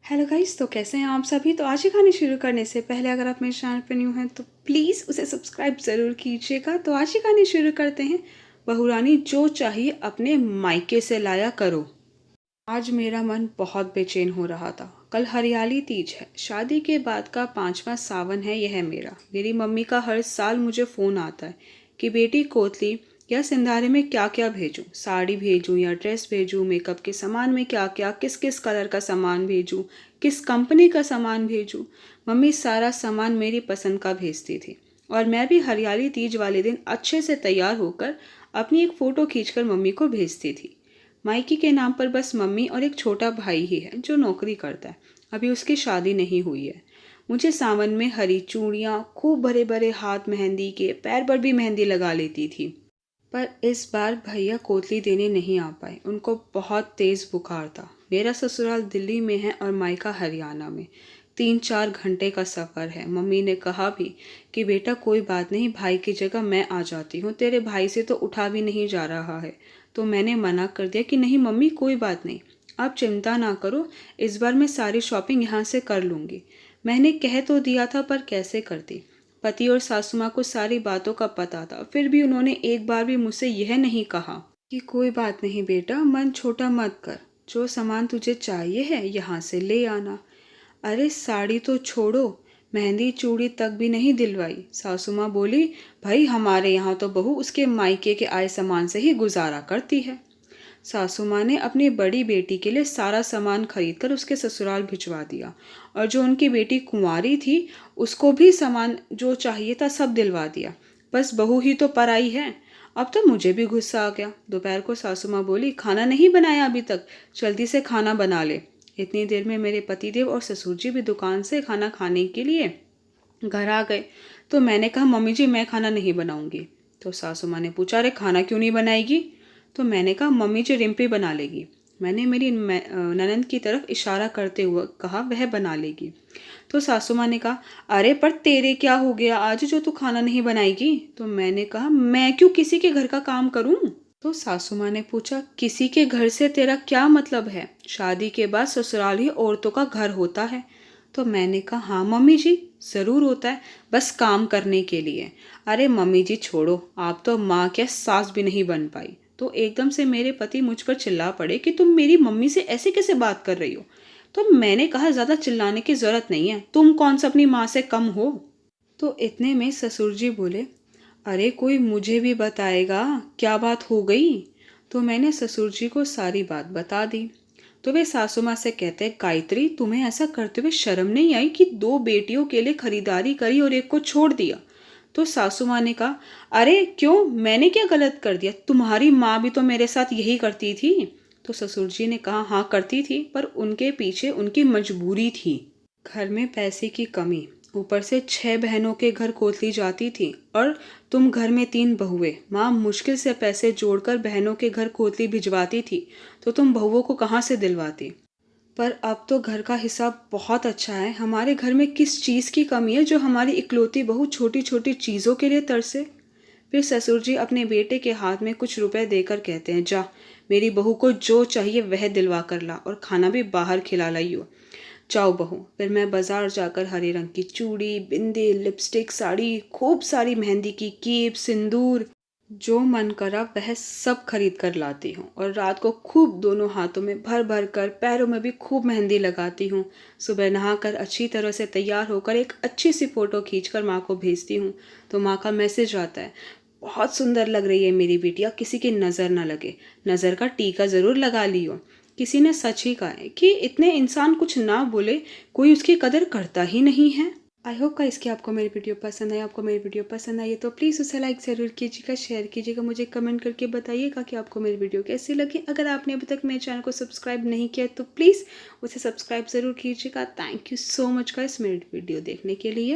Hello guys, तो कैसे हैं आप सभी। तो आज ही खाने शुरू करने से पहले अगर आप मेरे चैनल पर न्यू हैं तो प्लीज़ उसे सब्सक्राइब ज़रूर कीजिएगा। तो आज ही खाने शुरू करते हैं। बहुरानी जो चाहिए अपने मायके से लाया करो। आज मेरा मन बहुत बेचैन हो रहा था। कल हरियाली तीज है, शादी के बाद का 5वां सावन है यह मेरा। मेरी मम्मी का हर साल मुझे फ़ोन आता है कि बेटी कोतली या सिंधारे में क्या क्या भेजूं, साड़ी भेजूं या ड्रेस भेजूं, मेकअप के सामान में क्या क्या, किस किस कलर का सामान भेजूं, किस कंपनी का सामान भेजूं। मम्मी सारा सामान मेरी पसंद का भेजती थी और मैं भी हरियाली तीज वाले दिन अच्छे से तैयार होकर अपनी एक फ़ोटो खींचकर मम्मी को भेजती थी। मायके के नाम पर बस मम्मी और एक छोटा भाई ही है जो नौकरी करता है। अभी उसकी शादी नहीं हुई है। मुझे सावन में हरी चूड़ियाँ, खूब बड़े बड़े हाथ मेहंदी के, पैर पर भी मेहंदी लगा लेती थी। पर इस बार भैया कोतली देने नहीं आ पाए। उनको बहुत तेज़ बुखार था। मेरा ससुराल दिल्ली में है और मायका हरियाणा में। 3-4 घंटे का सफ़र है। मम्मी ने कहा भी कि बेटा कोई बात नहीं, भाई की जगह मैं आ जाती हूँ, तेरे भाई से तो उठा भी नहीं जा रहा है। तो मैंने मना कर दिया कि नहीं मम्मी, कोई बात नहीं, आप चिंता ना करो, इस बार मैं सारी शॉपिंग यहाँ से कर लूँगी। मैंने कह तो दिया था पर कैसे करती। पति और सासू माँ को सारी बातों का पता था, फिर भी उन्होंने एक बार भी मुझसे यह नहीं कहा कि कोई बात नहीं बेटा, मन छोटा मत कर, जो सामान तुझे चाहिए है यहाँ से ले आना। अरे साड़ी तो छोड़ो, मेहंदी चूड़ी तक भी नहीं दिलवाई। सासू माँ बोली, भाई हमारे यहाँ तो बहू उसके मायके के आए सामान से ही गुजारा करती है। सासू माँ ने अपनी बड़ी बेटी के लिए सारा सामान खरीद कर उसके ससुराल भिजवा दिया और जो उनकी बेटी कुंवारी थी उसको भी सामान जो चाहिए था सब दिलवा दिया। बस बहू ही तो पराई है। अब तो मुझे भी गुस्सा आ गया। दोपहर को सासू माँ बोली, खाना नहीं बनाया अभी तक, जल्दी से खाना बना ले। इतनी देर में मेरे पतिदेव और ससुर जी भी दुकान से खाना खाने के लिए घर आ गए। तो मैंने कहा, मम्मी जी मैं खाना नहीं बनाऊंगी। तो सासू माँ ने पूछा, अरे खाना क्यों नहीं बनाएगी। तो मैंने कहा, मम्मी जी रिम्पी बना लेगी। मैंने मेरी ननंद की तरफ इशारा करते हुए कहा, वह बना लेगी। तो सासू माँ ने कहा, अरे पर तेरे क्या हो गया आज जो तू खाना नहीं बनाएगी। तो मैंने कहा, मैं क्यों किसी के घर का काम करूं। तो सासू माँ ने पूछा, किसी के घर से तेरा क्या मतलब है, शादी के बाद ससुराल ही औरतों का घर होता है। तो मैंने कहा, हाँ मम्मी जी ज़रूर होता है, बस काम करने के लिए। अरे मम्मी जी छोड़ो, आप तो माँ क्या सास भी नहीं बन पाई। तो एकदम से मेरे पति मुझ पर चिल्ला पड़े कि तुम मेरी मम्मी से ऐसे कैसे बात कर रही हो। तो मैंने कहा, ज़्यादा चिल्लाने की ज़रूरत नहीं है, तुम कौन सा अपनी माँ से कम हो। तो इतने में ससुर जी बोले, अरे कोई मुझे भी बताएगा क्या बात हो गई। तो मैंने ससुर जी को सारी बात बता दी। तो वे सासू माँ से कहते, गायत्री तुम्हें ऐसा करते हुए शर्म नहीं आई कि 2 बेटियों के लिए खरीदारी करी और एक को छोड़ दिया। तो सासू माँ ने कहा, अरे क्यों, मैंने क्या गलत कर दिया, तुम्हारी माँ भी तो मेरे साथ यही करती थी। तो ससुर जी ने कहा, हाँ करती थी, पर उनके पीछे उनकी मजबूरी थी। घर में पैसे की कमी, ऊपर से 6 बहनों के घर कोतली जाती थी और तुम घर में 3 बहुएं। माँ मुश्किल से पैसे जोड़कर बहनों के घर कोतली भिजवाती थी, तो तुम बहुओं को कहाँ से दिलवाती। पर अब तो घर का हिसाब बहुत अच्छा है। हमारे घर में किस चीज़ की कमी है जो हमारी इकलौती बहू छोटी छोटी चीज़ों के लिए तरसे। फिर ससुर जी अपने बेटे के हाथ में कुछ रुपए देकर कहते हैं, जा मेरी बहू को जो चाहिए वह दिलवा कर ला और खाना भी बाहर खिला लाइयो। जाओ बहू। फिर मैं बाजार जाकर हरे रंग की चूड़ी, बिंदी, लिपस्टिक, साड़ी, खूब सारी मेहंदी की कीप, सिंदूर, जो मन करा वह सब खरीद कर लाती हूँ और रात को खूब दोनों हाथों में भर भर कर, पैरों में भी खूब मेहंदी लगाती हूँ। सुबह नहाकर अच्छी तरह से तैयार होकर एक अच्छी सी फ़ोटो खींचकर माँ को भेजती हूँ। तो माँ का मैसेज आता है, बहुत सुंदर लग रही है मेरी बिटिया, किसी की नज़र ना लगे, नज़र का टीका ज़रूर लगा लियो। किसी ने सच ही कहा है कि इतने इंसान कुछ ना बोले कोई उसकी कदर करता ही नहीं है। आई होप गाइस कि आपको मेरी वीडियो पसंद आई। आपको मेरी वीडियो पसंद आई है तो प्लीज़ उसे लाइक ज़रूर कीजिएगा, शेयर कीजिएगा, मुझे कमेंट करके बताइएगा कि आपको मेरी वीडियो कैसी लगी। अगर आपने अभी तक मेरे चैनल को सब्सक्राइब नहीं किया तो प्लीज़ उसे सब्सक्राइब ज़रूर कीजिएगा। Thank you so much guys मेरी वीडियो देखने के लिए।